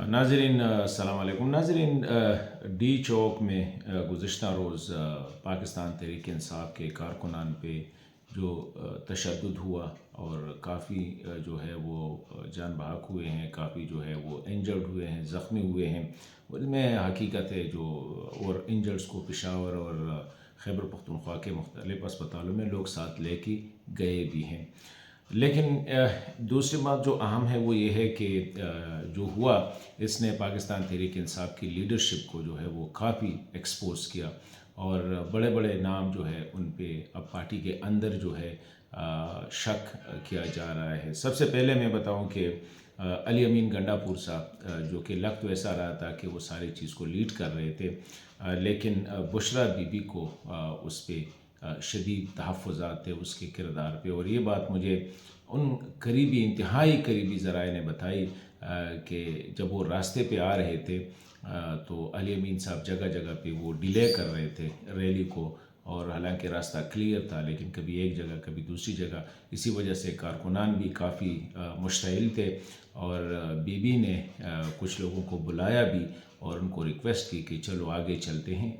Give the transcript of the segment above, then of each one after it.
ناظرین السلام علیکم ناظرین، ڈی چوک میں گزشتہ روز پاکستان تحریک انصاف کے کارکنان پہ جو تشدد ہوا اور کافی جو ہے وہ جان بحق ہوئے ہیں، کافی جو ہے وہ انجرڈ ہوئے ہیں، زخمی ہوئے ہیں، اور ان میں حقیقت ہے جو اور انجرڈس کو پشاور اور خیبر پختونخوا کے مختلف اسپتالوں میں لوگ ساتھ لے کے گئے بھی ہیں۔ لیکن دوسری بات جو اہم ہے وہ یہ ہے کہ جو ہوا اس نے پاکستان تحریک انصاف کی لیڈرشپ کو جو ہے وہ کافی ایکسپوز کیا، اور بڑے بڑے نام جو ہے ان پہ اب پارٹی کے اندر جو ہے شک کیا جا رہا ہے۔ سب سے پہلے میں بتاؤں کہ علی امین گنڈاپور صاحب جو کہ لگ تو ایسا رہا تھا کہ وہ ساری چیز کو لیڈ کر رہے تھے، لیکن بشرا بی بی کو اس پہ شدید تحفظات تھے اس کے کردار پہ، اور یہ بات مجھے ان قریبی انتہائی قریبی ذرائع نے بتائی کہ جب وہ راستے پہ آ رہے تھے تو علی امین صاحب جگہ جگہ پہ وہ ڈیلے کر رہے تھے ریلی کو، اور حالانکہ راستہ کلیئر تھا لیکن کبھی ایک جگہ کبھی دوسری جگہ، اسی وجہ سے کارکنان بھی کافی مشتعل تھے، اور بی بی نے کچھ لوگوں کو بلایا بھی اور ان کو ریکویسٹ کی کہ چلو آگے چلتے ہیں،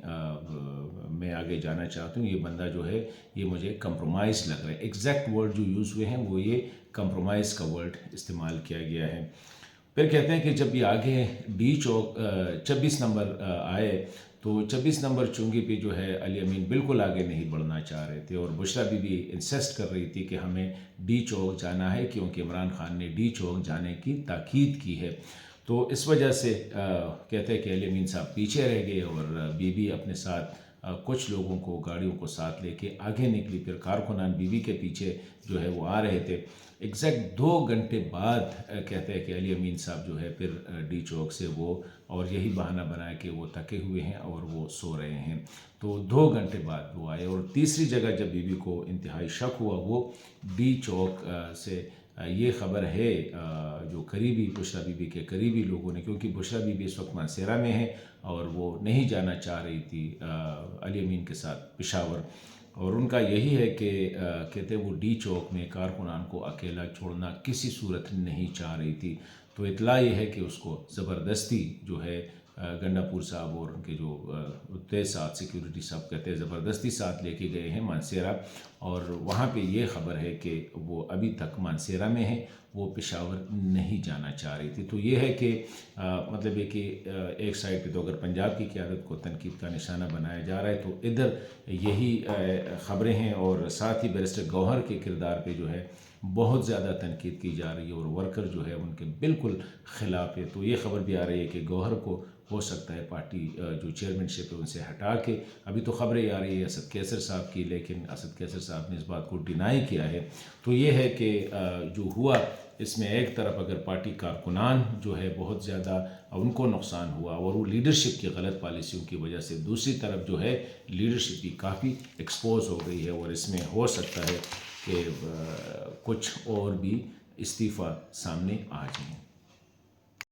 میں آگے جانا چاہتا ہوں، یہ بندہ جو ہے یہ مجھے کمپرومائز لگ رہا ہے۔ ایگزیکٹ ورڈ جو یوز ہوئے ہیں وہ یہ کمپرومائز کا ورڈ استعمال کیا گیا ہے۔ پھر کہتے ہیں کہ جب یہ آگے ڈی چوک 26 نمبر آئے تو 26 نمبر چونگی پہ جو ہے علی امین بالکل آگے نہیں بڑھنا چاہ رہے تھے، اور بشرا بی بی انسسٹ کر رہی تھی کہ ہمیں ڈی چوک جانا ہے کیونکہ عمران خان نے ڈی چوک جانے کی تاکید کی ہے۔ تو اس وجہ سے کہتے ہیں کہ علی امین صاحب پیچھے رہ گئے، اور بی بی اپنے ساتھ کچھ لوگوں کو گاڑیوں کو ساتھ لے کے آگے نکلی، پھر کارکنان بی بی کے پیچھے جو ہے وہ آ رہے تھے۔ ایگزیکٹ 2 گھنٹے بعد کہتے ہیں کہ علی امین صاحب جو ہے پھر ڈی چوک سے وہ، اور یہی بہانہ بنایا کہ وہ تھکے ہوئے ہیں اور وہ سو رہے ہیں، تو 2 گھنٹے بعد وہ آئے۔ اور تیسری جگہ جب بی بی کو انتہائی شک ہوا وہ ڈی چوک سے یہ خبر ہے جو قریبی بشرا بی بی کے قریبی لوگوں نے، کیونکہ بشرا بی بی اس وقت مانسیرا میں ہے اور وہ نہیں جانا چاہ رہی تھی علی امین کے ساتھ پشاور، اور ان کا یہی ہے کہ کہتے وہ ڈی چوک میں کارکنان کو اکیلا چھوڑنا کسی صورت نہیں چاہ رہی تھی، تو اطلاع یہ ہے کہ اس کو زبردستی جو ہے گنڈاپور صاحب اور ان کے جو ساتھ سیکیورٹی صاحب کہتے ہیں زبردستی ساتھ لے کے گئے ہیں مانسیرا، اور وہاں پہ یہ خبر ہے کہ وہ ابھی تک مانسیرا میں ہے، وہ پشاور نہیں جانا چاہ رہی تھی۔ تو یہ ہے کہ مطلب یہ کہ ایک سائڈ پہ تو اگر پنجاب کی قیادت کو تنقید کا نشانہ بنایا جا رہا ہے تو ادھر یہی خبریں ہیں، اور ساتھ ہی بیرسٹر گوہر کے کردار پہ جو ہے بہت زیادہ تنقید کی جا رہی ہے، اور ورکر جو ہے ان کے بالکل خلاف ہے۔ تو یہ خبر بھی آ رہی ہے کہ گوہر کو ہو سکتا ہے پارٹی جو چیئرمین شپ ہے ان سے ہٹا کے، ابھی تو خبریں آ رہی ہے اسد کیسر صاحب کی، لیکن اسد کیسر صاحب نے اس بات کو ڈینائی کیا ہے۔ تو یہ ہے کہ جو ہوا اس میں ایک طرف اگر پارٹی کارکنان جو ہے بہت زیادہ ان کو نقصان ہوا اور وہ لیڈرشپ کی غلط پالیسیوں کی وجہ سے، دوسری طرف جو ہے لیڈرشپ بھی کافی ایکسپوز ہو گئی ہے، اور اس میں ہو سکتا ہے کہ کچھ اور بھی استعفیٰ سامنے آ جائیں۔